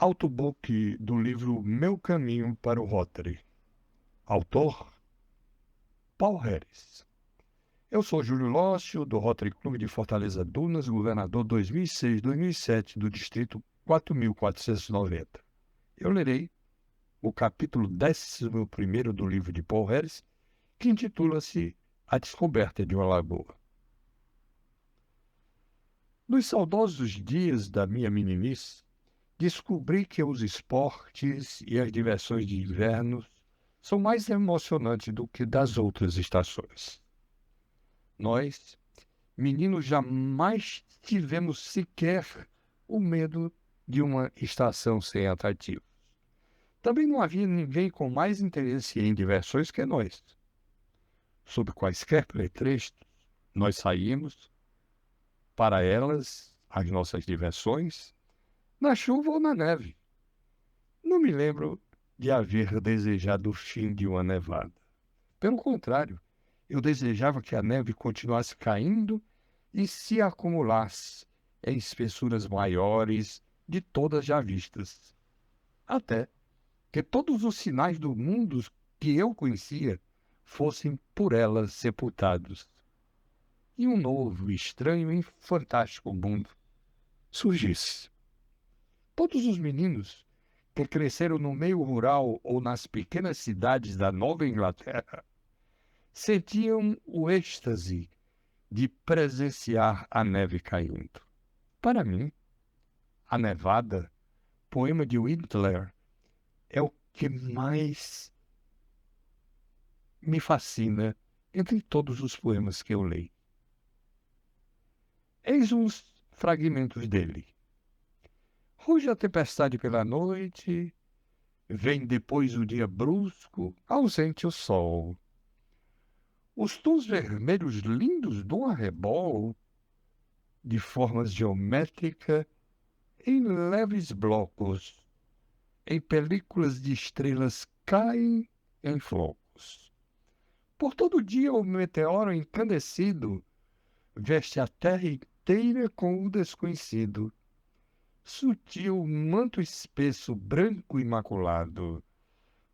Audiobook do livro Meu Caminho para o Rotary. Autor, Paul Harris. Eu sou Júlio Lócio, do Rotary Clube de Fortaleza Dunas, governador 2006-2007 do distrito 4490. Eu lerei o capítulo 11º do livro de Paul Harris, que intitula-se A Descoberta de uma Lagoa. Nos saudosos dias da minha meninice, descobri que os esportes e as diversões de inverno são mais emocionantes do que das outras estações. Nós, meninos, jamais tivemos sequer o medo de uma estação sem atrativos. Também não havia ninguém com mais interesse em diversões que nós. Sob quaisquer pretextos, nós saímos para elas, as nossas diversões, na chuva ou na neve. Não me lembro de haver desejado o fim de uma nevada. Pelo contrário, eu desejava que a neve continuasse caindo e se acumulasse em espessuras maiores de todas já vistas. Até que todos os sinais do mundo que eu conhecia fossem por elas sepultados. E um novo, estranho e fantástico mundo surgisse. Todos os meninos que cresceram no meio rural ou nas pequenas cidades da Nova Inglaterra sentiam o êxtase de presenciar a neve caindo. Para mim, A Nevada, poema de Whistler, é o que mais me fascina entre todos os poemas que eu leio. Eis uns fragmentos dele. Ruge a tempestade pela noite, vem depois o dia brusco, ausente o sol. Os tons vermelhos lindos do arrebol, de formas geométricas, em leves blocos, em películas de estrelas caem em flocos. Por todo dia o meteoro incandescido veste a terra inteira com o desconhecido. Sutil manto espesso, branco imaculado.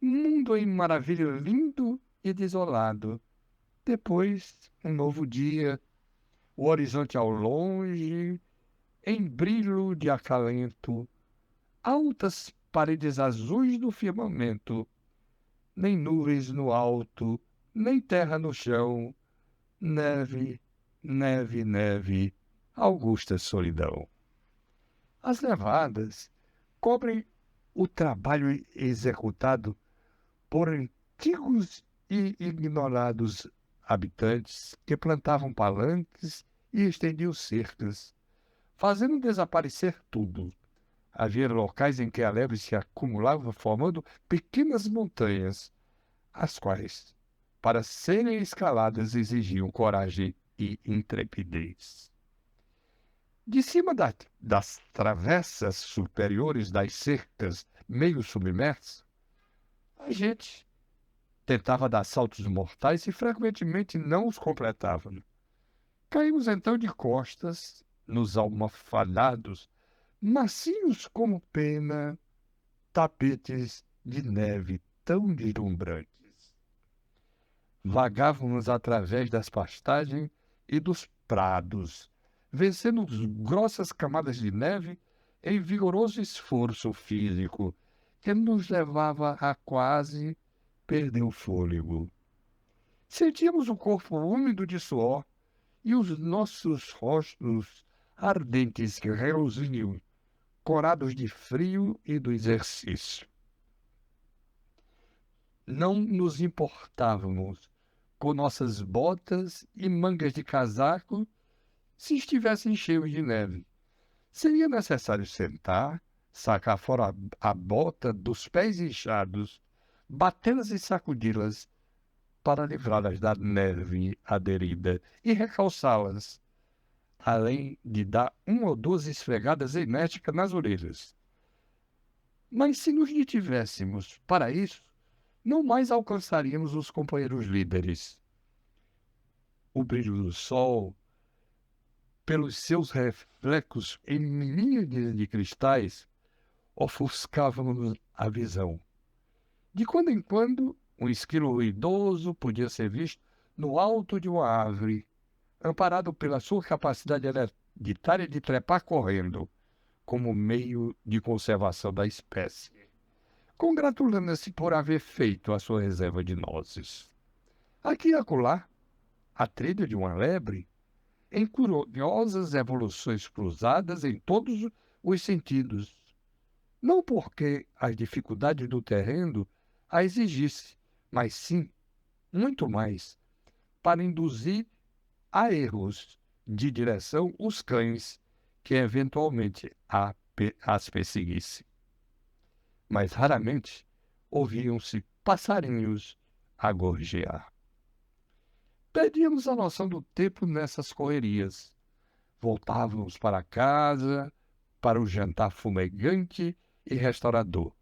Mundo em maravilha lindo e desolado. Depois, um novo dia, o horizonte ao longe, em brilho de acalento, altas paredes azuis do firmamento, nem nuvens no alto, nem terra no chão, neve, neve, neve, augusta solidão. As nevadas cobrem o trabalho executado por antigos e ignorados habitantes que plantavam palanques e estendiam cercas, fazendo desaparecer tudo. Havia locais em que a neve se acumulava formando pequenas montanhas, as quais, para serem escaladas, exigiam coragem e intrepidez. De cima das travessas superiores das cercas meio submersas, a gente tentava dar saltos mortais e frequentemente não os completava. Caímos então de costas, nos almofadados, macios como pena, tapetes de neve tão deslumbrantes. Vagávamos através das pastagens e dos prados, vencendo grossas camadas de neve em vigoroso esforço físico que nos levava a quase perder o fôlego. Sentíamos o corpo úmido de suor e os nossos rostos ardentes que reluziam, corados de frio e do exercício. Não nos importávamos com nossas botas e mangas de casaco se estivessem cheios de neve. Seria necessário sentar, sacar fora a bota dos pés inchados, batê-las e sacudi-las para livrá-las da neve aderida e recalçá-las, além de dar uma ou duas esfregadas enérgicas nas orelhas. Mas se nos detivéssemos para isso, não mais alcançaríamos os companheiros líderes. O brilho do sol, pelos seus reflexos em milíades de cristais, ofuscavam a visão. De quando em quando, um esquilo ruidoso podia ser visto no alto de uma árvore, amparado pela sua capacidade hereditária de trepar correndo, como meio de conservação da espécie, congratulando-se por haver feito a sua reserva de nozes. Aqui e acolá, a trilha de uma lebre, em curiosas evoluções cruzadas em todos os sentidos, não porque as dificuldades do terreno a exigisse, mas sim, muito mais, para induzir a erros de direção os cães que eventualmente as perseguisse. Mas raramente ouviam-se passarinhos a gorjear. Perdíamos a noção do tempo nessas correrias. Voltávamos para casa, para o jantar fumegante e restaurador.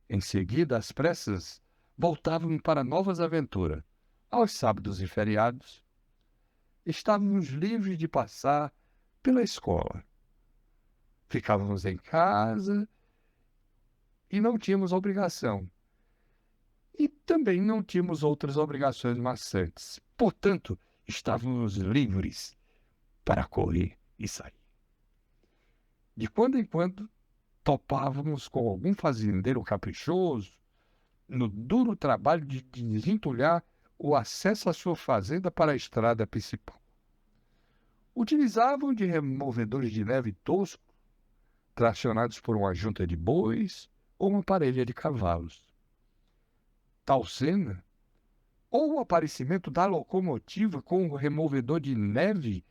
Em seguida, às pressas, voltávamos para novas aventuras. Aos sábados e feriados, estávamos livres de passar pela escola. Ficávamos em casa e não tínhamos obrigação. E também não tínhamos outras obrigações maçantes. Portanto, estávamos livres para correr e sair. De quando em quando, topávamos com algum fazendeiro caprichoso no duro trabalho de desentulhar o acesso à sua fazenda para a estrada principal. Utilizavam de removedores de neve toscos, tracionados por uma junta de bois ou uma parelha de cavalos. Tal cena, ou o aparecimento da locomotiva com o removedor de neve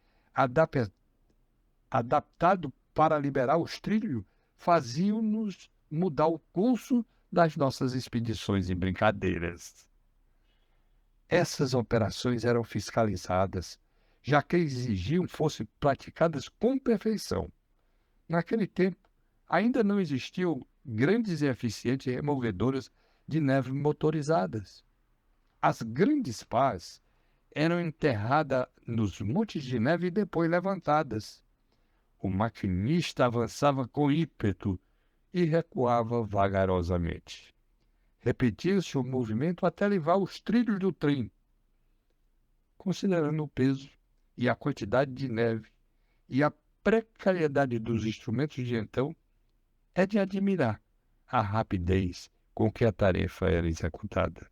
adaptado para liberar os trilhos, faziam-nos mudar o curso das nossas expedições e brincadeiras. Essas operações eram fiscalizadas, já que exigiam fossem praticadas com perfeição. Naquele tempo, ainda não existiam grandes e eficientes removedoras de neve motorizadas. As grandes pás eram enterradas nos montes de neve e depois levantadas. O maquinista avançava com ímpeto e recuava vagarosamente. Repetia-se o movimento até levar os trilhos do trem. Considerando o peso e a quantidade de neve e a precariedade dos instrumentos de então, é de admirar a rapidez com que a tarefa era executada.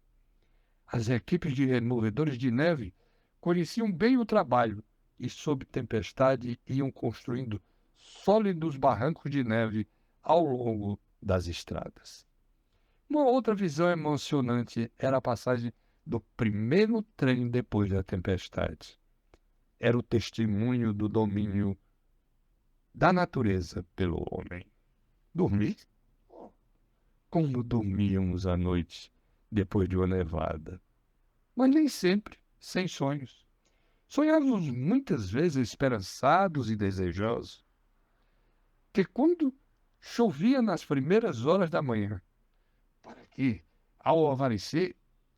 As equipes de removedores de neve conheciam bem o trabalho e, sob tempestade, iam construindo sólidos barrancos de neve ao longo das estradas. Uma outra visão emocionante era a passagem do primeiro trem depois da tempestade. Era o testemunho do domínio da natureza pelo homem. Dormir? Como dormíamos à noite depois de uma nevada. Mas nem sempre sem sonhos. Sonhávamos muitas vezes esperançados e desejosos, que quando chovia nas primeiras horas da manhã, para que, ao alvorecer,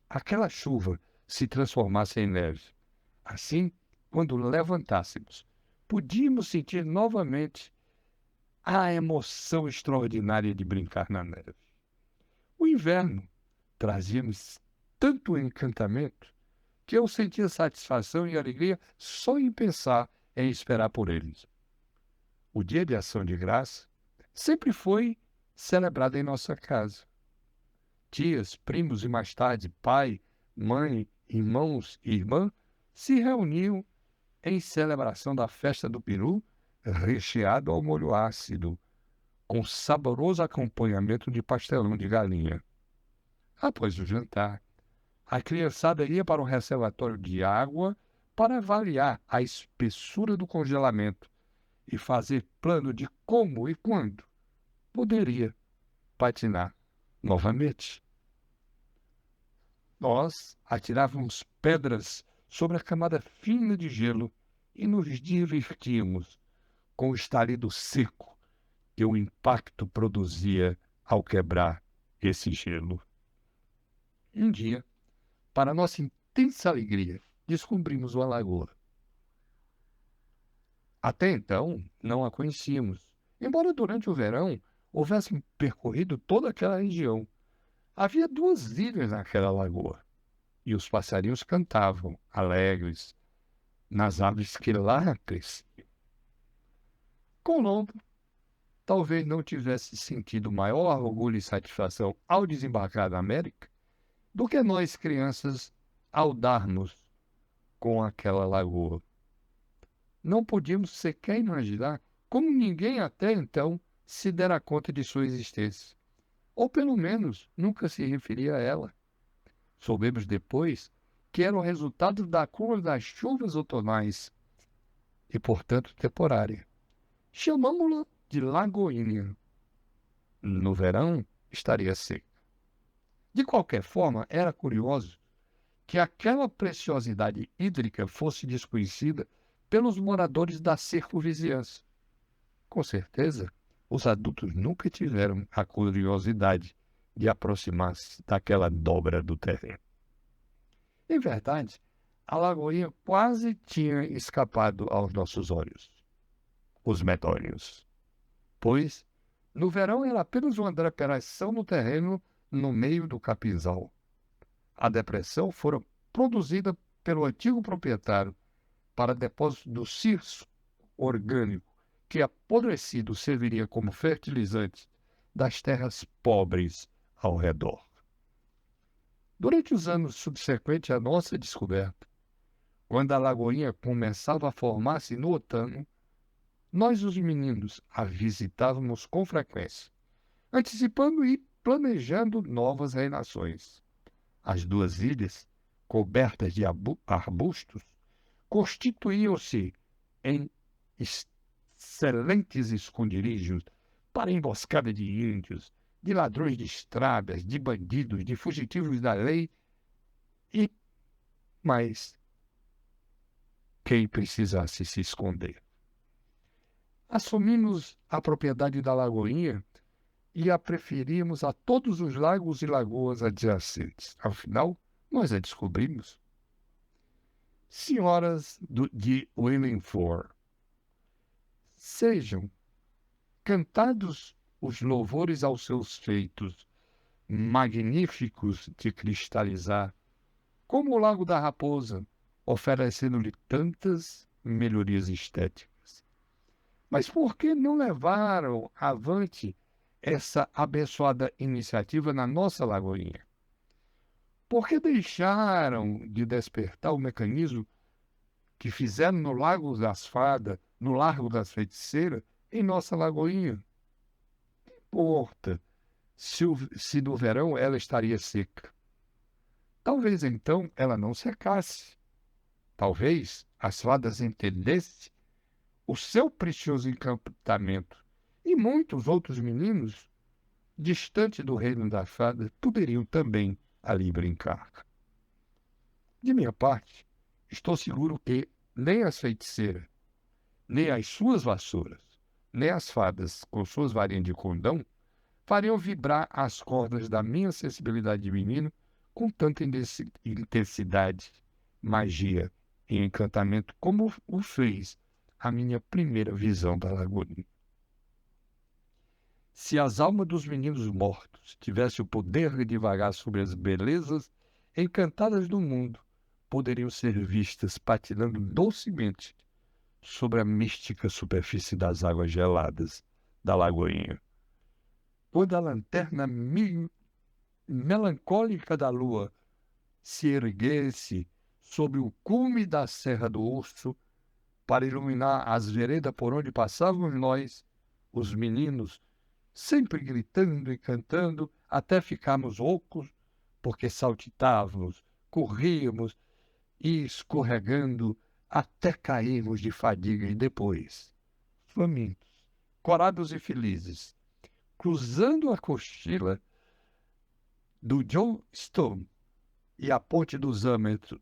aquela chuva se transformasse em neve. Assim, quando levantássemos, podíamos sentir novamente a emoção extraordinária de brincar na neve. O inverno trazia-nos tanto encantamento que eu sentia satisfação e alegria só em pensar em esperar por eles. O Dia de Ação de Graça sempre foi celebrado em nossa casa. Tias, primos e mais tarde pai, mãe, irmãos e irmã se reuniam em celebração da festa do peru recheado ao molho ácido, com saboroso acompanhamento de pastelão de galinha. Após o jantar, a criançada ia para o reservatório de água para avaliar a espessura do congelamento e fazer plano de como e quando poderia patinar novamente. Nós atirávamos pedras sobre a camada fina de gelo e nos divertíamos com o estalido seco que o impacto produzia ao quebrar esse gelo. Um dia, para nossa intensa alegria, descobrimos uma lagoa. Até então, não a conhecíamos, embora durante o verão houvessem percorrido toda aquela região. Havia 2 ilhas naquela lagoa, e os passarinhos cantavam, alegres, nas árvores que lá cresciam. Colombo talvez não tivesse sentido maior orgulho e satisfação ao desembarcar na América do que nós, crianças, ao darmos com aquela lagoa. Não podíamos sequer imaginar como ninguém até então se dera conta de sua existência, ou pelo menos nunca se referia a ela. Soubemos depois que era o resultado da curva das chuvas outonais e, portanto, temporária. Chamamos-la de Lagoinha. No verão, estaria seca. De qualquer forma, era curioso que aquela preciosidade hídrica fosse desconhecida pelos moradores da circunvizinhança. Com certeza, os adultos nunca tiveram a curiosidade de aproximar-se daquela dobra do terreno. Em verdade, a lagoinha quase tinha escapado aos nossos olhos, os medonhos, pois, no verão, era apenas uma depressão no terreno no meio do capinzal. A depressão fora produzida pelo antigo proprietário para depósito do circo orgânico que, apodrecido, serviria como fertilizante das terras pobres ao redor. Durante os anos subsequentes à nossa descoberta, quando a lagoinha começava a formar-se no outono, nós, os meninos, a visitávamos com frequência, antecipando e planejando novas reinações. As 2 ilhas, cobertas de arbustos, constituíam-se em excelentes esconderijos para emboscada de índios, de ladrões de estradas, de bandidos, de fugitivos da lei e mais quem precisasse se esconder. Assumimos a propriedade da lagoinha e a preferimos a todos os lagos e lagoas adjacentes. Afinal, nós a descobrimos. Senhoras de Wallingford, sejam cantados os louvores aos seus feitos magníficos de cristalizar, como o Lago da Raposa, oferecendo-lhe tantas melhorias estéticas. Mas por que não levaram avante essa abençoada iniciativa na nossa lagoinha? Por que deixaram de despertar o mecanismo que fizeram no Lago das Fadas, no Largo das Feiticeiras, em nossa lagoinha? Não importa se no verão ela estaria seca. Talvez então ela não secasse. Talvez as fadas entendessem o seu precioso encantamento e muitos outros meninos, distante do reino da fada, poderiam também ali brincar. De minha parte, estou seguro que nem as feiticeiras, nem as suas vassouras, nem as fadas com suas varinhas de condão fariam vibrar as cordas da minha sensibilidade de menino com tanta intensidade, magia e encantamento como o fez a minha primeira visão da lagoinha. Se as almas dos meninos mortos tivessem o poder de divagar sobre as belezas encantadas do mundo, poderiam ser vistas patinando docemente sobre a mística superfície das águas geladas da lagoinha. Quando a lanterna melancólica da lua se erguesse sobre o cume da Serra do Urso para iluminar as veredas por onde passávamos nós, os meninos, sempre gritando e cantando, até ficarmos roucos, porque saltitávamos, corríamos e escorregando até cairmos de fadiga e depois, famintos, corados e felizes, cruzando a cochila do John Stone e a ponte do Zâmetro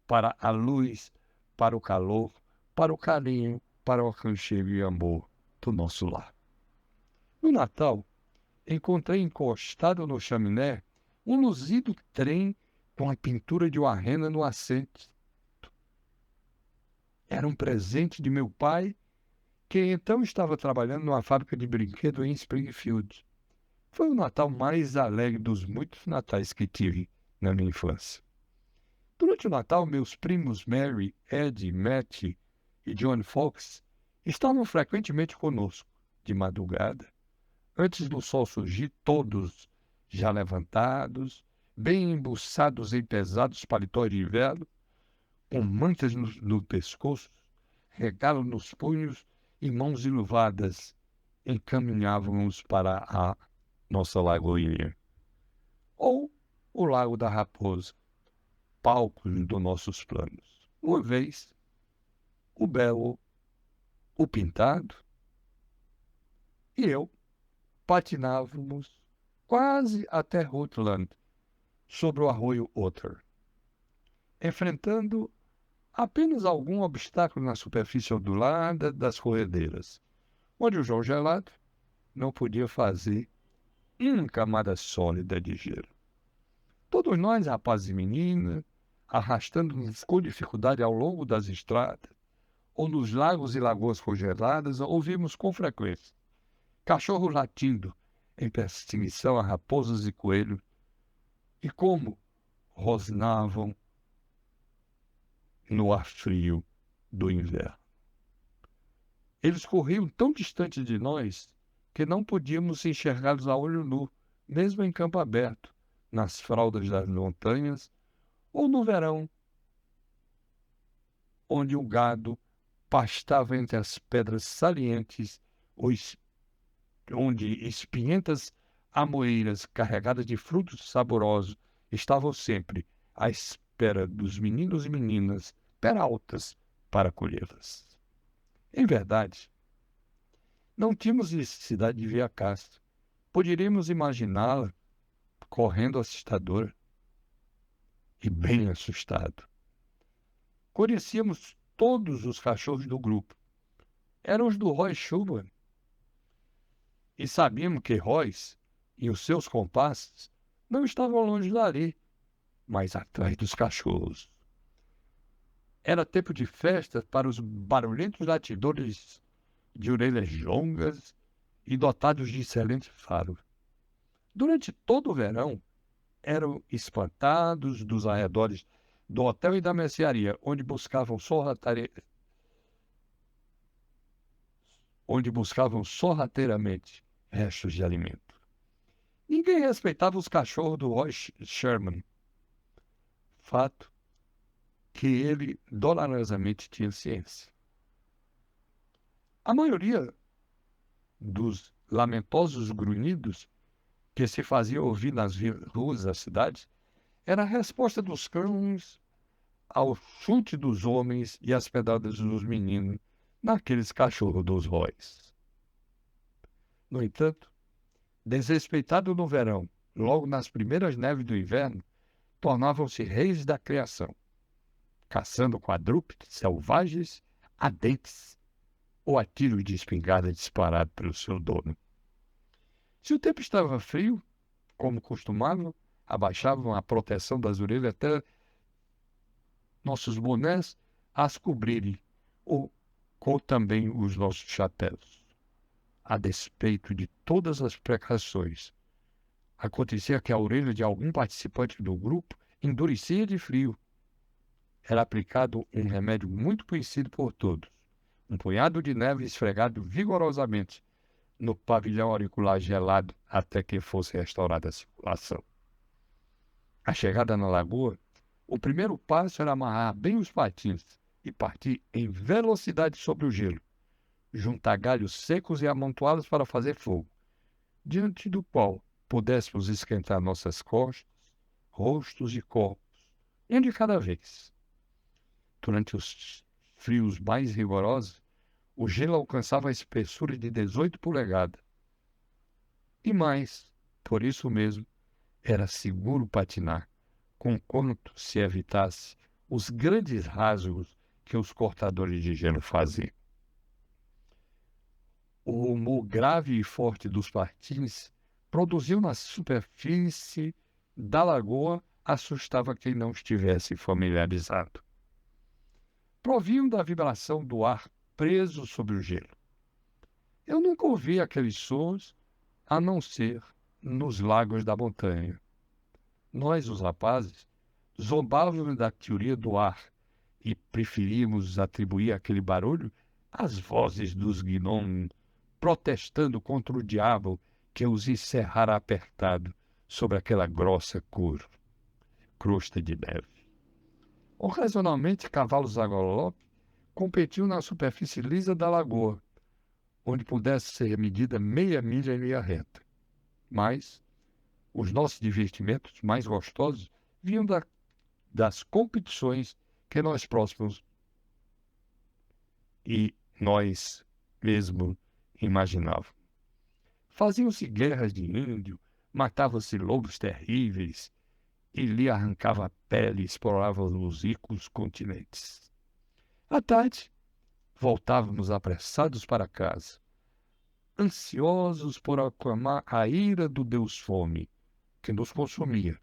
para a luz, para o calor, para o carinho, para o aconchego e amor do nosso lar. No Natal, encontrei encostado no chaminé um luzido trem com a pintura de uma rena no assento. Era um presente de meu pai que então estava trabalhando numa fábrica de brinquedo em Springfield. Foi o Natal mais alegre dos muitos natais que tive na minha infância. Durante o Natal, meus primos Mary, Ed, Matt e John Fox estavam frequentemente conosco, de madrugada, antes do sol surgir, todos já levantados, bem embuçados em pesados paletós de inverno, com mantas no pescoço, regalo nos punhos e mãos iluvadas, encaminhávamos para a nossa lagoinha, ou o Lago da Raposa, palcos dos nossos planos. Uma vez, o Belo, o Pintado e eu patinávamos quase até Rutland, sobre o arroio Otter, enfrentando apenas algum obstáculo na superfície ondulada das corredeiras, onde o João Gelado não podia fazer uma camada sólida de gelo. Todos nós, rapazes e meninas, arrastando-nos com dificuldade ao longo das estradas, ou nos lagos e lagoas congeladas, ouvimos com frequência cachorros latindo em perseguição a raposas e coelhos, e como rosnavam no ar frio do inverno. Eles corriam tão distante de nós que não podíamos enxergá-los a olho nu, mesmo em campo aberto, nas fraldas das montanhas, ou no verão, onde o gado pastava entre as pedras salientes, onde espinhentas amoeiras carregadas de frutos saborosos estavam sempre à espera dos meninos e meninas peraltas para colhê-las. Em verdade, não tínhamos necessidade de ver a caça. Poderíamos imaginá-la correndo assustadora e bem assustado. Conhecíamos todos os cachorros do grupo. Eram os do Roy Schumann. E sabíamos que Royce e os seus compassos não estavam longe dali, mas atrás dos cachorros. Era tempo de festa para os barulhentos latidores de orelhas longas e dotados de excelente faro. Durante todo o verão, eram espantados dos arredores do hotel e da mercearia, onde buscavam sorrateiramente restos de alimento. Ninguém respeitava os cachorros do Roy Sherman, fato que ele dolorosamente tinha ciência. A maioria dos lamentosos grunhidos que se faziam ouvir nas ruas da cidade era a resposta dos cães ao chute dos homens e às pedradas dos meninos naqueles cachorros dos Roys. No entanto, desrespeitados no verão, logo nas primeiras neves do inverno, tornavam-se reis da criação, caçando quadrúpedes selvagens a dentes ou a tiros de espingarda disparado pelo seu dono. Se o tempo estava frio, como costumavam, abaixavam a proteção das orelhas até nossos bonés as cobrirem, ou com também os nossos chapéus. A despeito de todas as precauções, acontecia que a orelha de algum participante do grupo endurecia de frio. Era aplicado um remédio muito conhecido por todos, um punhado de neve esfregado vigorosamente no pavilhão auricular gelado até que fosse restaurada a circulação. À chegada na lagoa, o primeiro passo era amarrar bem os patins e partir em velocidade sobre o gelo, juntar galhos secos e amontoá-los para fazer fogo, diante do qual pudéssemos esquentar nossas costas, rostos e corpos, um de cada vez. Durante os frios mais rigorosos, o gelo alcançava a espessura de 18 polegadas. E mais, por isso mesmo, era seguro patinar, conquanto se evitasse os grandes rasgos que os cortadores de gelo faziam. O rumor grave e forte dos patins produziu na superfície da lagoa assustava quem não estivesse familiarizado. Provinham da vibração do ar preso sobre o gelo. Eu nunca ouvi aqueles sons a não ser nos lagos da montanha. Nós, os rapazes, zombávamos da teoria do ar e preferíamos atribuir aquele barulho às vozes dos gnomos protestando contra o diabo que os encerrara apertado sobre aquela grossa crosta de neve. Ocasionalmente, cavalos a galope competiam na superfície lisa da lagoa, onde pudesse ser medida meia milha em linha reta. Mas os nossos divertimentos mais gostosos vinham das competições que nós próximos e nós mesmo imaginávamos. Faziam-se guerras de índio, matavam-se lobos terríveis e lhe arrancava a pele e explorava os ricos continentes. À tarde, voltávamos apressados para casa, ansiosos por acalmar a ira do Deus Fome, que nos consumia,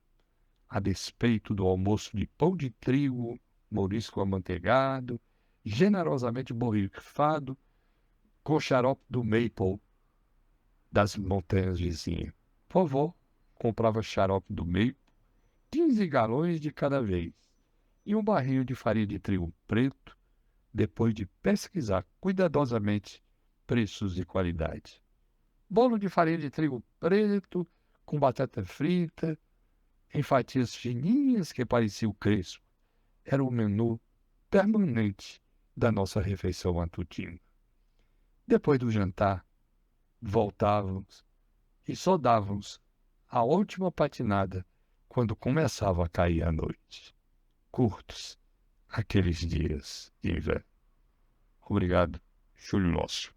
a despeito do almoço de pão de trigo, mourisco amanteigado, generosamente borrifado, com xarope do maple das montanhas vizinhas. Vovó comprava xarope do maple, 15 galões de cada vez, e um barril de farinha de trigo preto, depois de pesquisar cuidadosamente preços e qualidade. Bolo de farinha de trigo preto, com batata frita, em fatias fininhas que pareciam crespo. Era o menu permanente da nossa refeição matutina. Depois do jantar, voltávamos e só dávamos a última patinada quando começava a cair a noite. Curtos aqueles dias de inverno. Obrigado, Júlio Nosso.